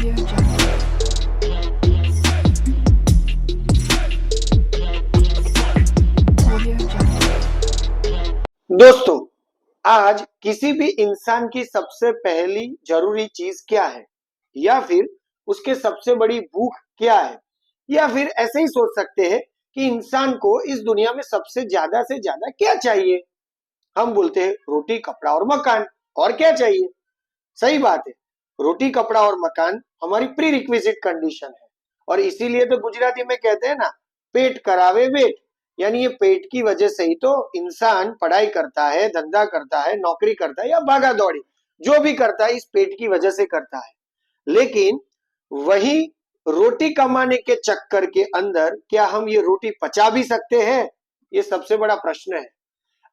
Audio Jungle. Audio Jungle. दोस्तों, आज किसी भी इंसान की सबसे पहली जरूरी चीज क्या है, या फिर उसके सबसे बड़ी भूख क्या है, या फिर ऐसे ही सोच सकते हैं कि इंसान को इस दुनिया में सबसे ज्यादा से ज्यादा क्या चाहिए। हम बोलते हैं रोटी, कपड़ा और मकान। और क्या चाहिए? सही बात है, रोटी, कपड़ा और मकान हमारी प्री रिक्विजिट कंडीशन है। और इसीलिए तो गुजराती में कहते हैं ना, पेट करावे वेट। यानी ये पेट की वजह से ही तो इंसान पढ़ाई करता है, धंधा करता है, नौकरी करता है या भागा दौड़ी जो भी करता है, इस पेट की वजह से करता है। लेकिन वही रोटी कमाने के चक्कर के अंदर क्या हम ये रोटी पचा भी सकते हैं? ये सबसे बड़ा प्रश्न है।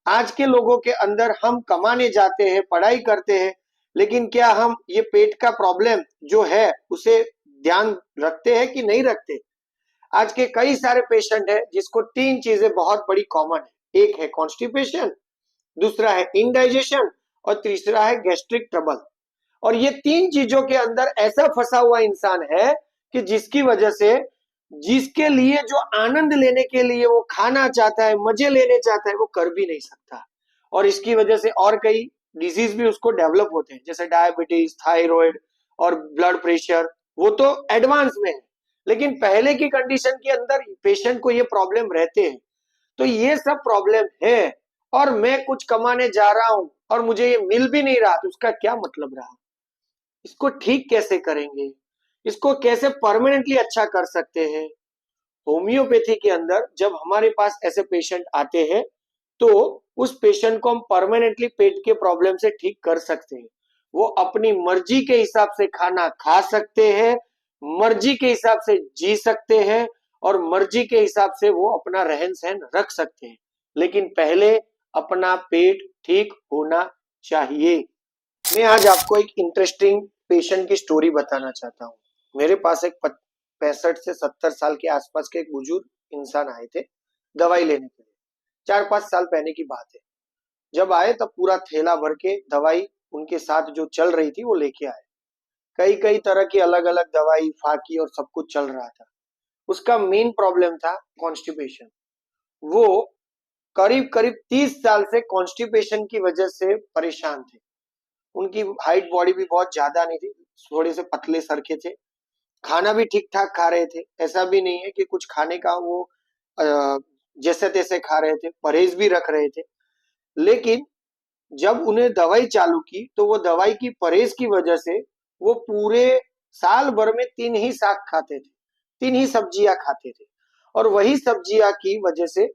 आज के लोगों के अंदर हम कमाने जाते हैं, पढ़ाई करते हैं, लेकिन क्या हम ये पेट का प्रॉब्लम जो है उसे ध्यान रखते हैं कि नहीं रखते? आज के कई सारे पेशेंट है जिसको तीन चीजें बहुत बड़ी कॉमन है। एक है कॉन्स्टिपेशन, दूसरा है इंडाइजेशन और तीसरा है गैस्ट्रिक ट्रबल। और ये तीन चीजों के अंदर ऐसा फंसा हुआ इंसान है कि जिसकी वजह से, जिसके लिए जो आनंद लेने के लिए वो खाना चाहता है, मजे लेने चाहता है, वो कर भी नहीं सकता। और इसकी वजह से और कई डिजीज भी उसको डेवलप होते हैं, जैसे डायबिटीज, थायराइड और ब्लड प्रेशर। वो तो एडवांस में है, लेकिन पहले की कंडीशन के अंदर पेशेंट को ये प्रॉब्लम रहते हैं। तो ये सब प्रॉब्लम है, और मैं कुछ कमाने जा रहा हूं और मुझे ये मिल भी नहीं रहा, तो उसका क्या मतलब रहा? इसको ठीक कैसे करेंगे? इसको कैसे परमानेंटली अच्छा कर सकते हैं? होम्योपैथी के अंदर जब हमारे पास ऐसे पेशेंट आते हैं, तो उस पेशेंट को हम परमानेंटली पेट के प्रॉब्लम से ठीक कर सकते हैं। वो अपनी मर्जी के हिसाब से खाना खा सकते हैं, मर्जी के हिसाब से जी सकते हैं, और मर्जी के हिसाब से वो अपना रहन सहन रख सकते हैं। लेकिन पहले अपना पेट ठीक होना चाहिए। मैं आज आपको एक इंटरेस्टिंग पेशेंट की स्टोरी बताना चाहता हूँ। मेरे पास एक 65 से 70 साल के आसपास के एक बुजुर्ग इंसान आए थे दवाई लेने के लिए। 4-5 साल पहले की बात है। जब आए तब पूरा थैला भर के दवाई उनके साथ जो चल रही थी वो लेके आए। कई कई तरह की अलग अलग दवाई, फाकी और सब कुछ चल रहा था। उसका मेन प्रॉब्लम था कॉन्स्टिपेशन। वो करीब करीब 30 साल से कॉन्स्टिपेशन की वजह से परेशान थे। उनकी हाइट बॉडी भी बहुत ज्यादा नहीं थी, थोड़े से पतले सरखे थे। खाना भी ठीक ठाक खा रहे थे, ऐसा भी नहीं है कि कुछ खाने का वो जैसे तैसे खा रहे थे, परहेज भी रख रहे थे। लेकिन जब उन्हें दवाई चालू की, तो वो दवाई की परहेज की वजह से वो पूरे साल भर में 3 ही साग खाते थे, 3 ही सब्जियां खाते थे। और वही सब्जियां की वजह से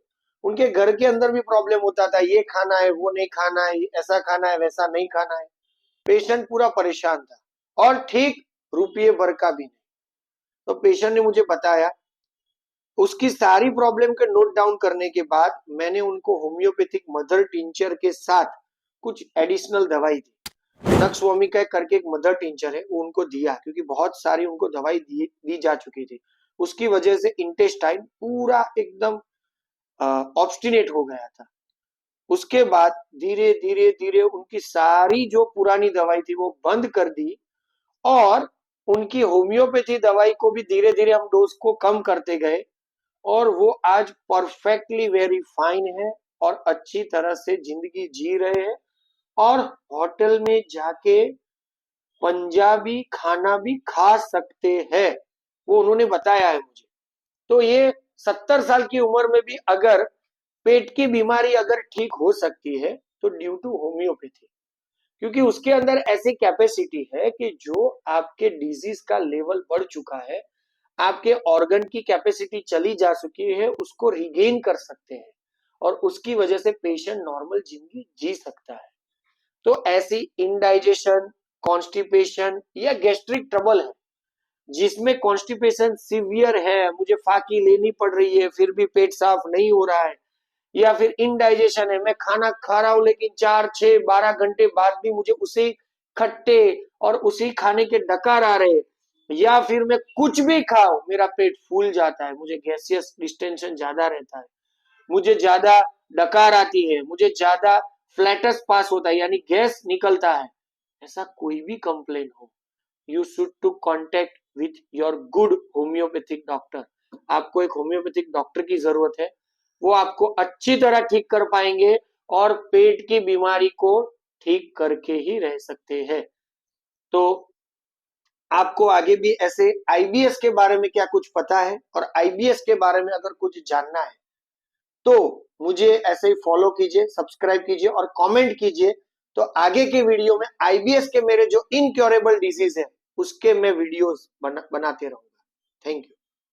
उनके घर के अंदर भी प्रॉब्लम होता था, ये खाना है, वो नहीं खाना है, ऐसा खाना है, वैसा नहीं खाना है। पेशेंट पूरा परेशान था, और ठीक रुपये भर का भी नहीं। तो पेशेंट ने मुझे बताया, उसकी सारी प्रॉब्लम के नोट डाउन करने के बाद मैंने उनको होम्योपैथिक मदर टिंचर के साथ कुछ एडिशनल दवाई दी। नक्सवोमिका करके एक मदर टिंचर है, वो उनको दिया, क्योंकि बहुत सारी उनको दवाई दी जा चुकी थी। उसकी वजह से इंटेस्टाइन पूरा एकदम ऑब्स्टिनेट हो गया था। उसके बाद धीरे धीरे धीरे उनकी सारी जो पुरानी दवाई थी वो बंद कर दी, और उनकी होम्योपैथी दवाई को भी धीरे धीरे हम डोज को कम करते गए। और वो आज परफेक्टली वेरी फाइन है, और अच्छी तरह से जिंदगी जी रहे हैं, और होटल में जाके पंजाबी खाना भी खा सकते हैं। वो उन्होंने बताया है मुझे। तो ये 70 साल की उम्र में भी अगर पेट की बीमारी अगर ठीक हो सकती है, तो ड्यू टू होम्योपैथी। क्योंकि उसके अंदर ऐसी कैपेसिटी है कि जो आपके डिजीज का लेवल बढ़ चुका है, आपके ऑर्गन की कैपेसिटी चली जा चुकी है, उसको रिगेन कर सकते हैं, और उसकी वजह से पेशेंट नॉर्मल जिंदगी जी सकता है। तो ऐसी इंडाइजेशन, कॉन्स्टिपेशन या गैस्ट्रिक ट्रबल है, जिसमें कॉन्स्टिपेशन सीवियर है, मुझे फाकी लेनी पड़ रही है फिर भी पेट साफ नहीं हो रहा है, या फिर इंडाइजेशन है, मैं खाना खा रहा हूं लेकिन 4, 6, 12 घंटे बाद भी मुझे उसी खट्टे और उसी खाने के डकार आ रहे, या फिर मैं कुछ भी खाऊं मेरा पेट फूल जाता है, मुझे गैसियस डिस्टेंशन ज्यादा रहता है, मुझे ज्यादा डकार आती है, मुझे ज्यादा फ्लैटस पास होता है यानी गैस निकलता है। ऐसा कोई भी कंप्लेन हो, you should to contact with your good homeopathic doctor. आपको एक होम्योपैथिक डॉक्टर की जरूरत है, वो आपको अच्छी तरह ठीक कर पाएंगे और पेट की बीमारी को ठीक करके ही रह सकते हैं। तो आपको आगे भी ऐसे आईबीएस के बारे में क्या कुछ पता है और आईबीएस के बारे में अगर कुछ जानना है तो मुझे ऐसे ही फॉलो कीजिए, सब्सक्राइब कीजिए और कमेंट कीजिए। तो आगे के वीडियो में आईबीएस के मेरे जो इनक्योरेबल डिजीज है उसके मैं वीडियोस बनाते रहूंगा। Thank you.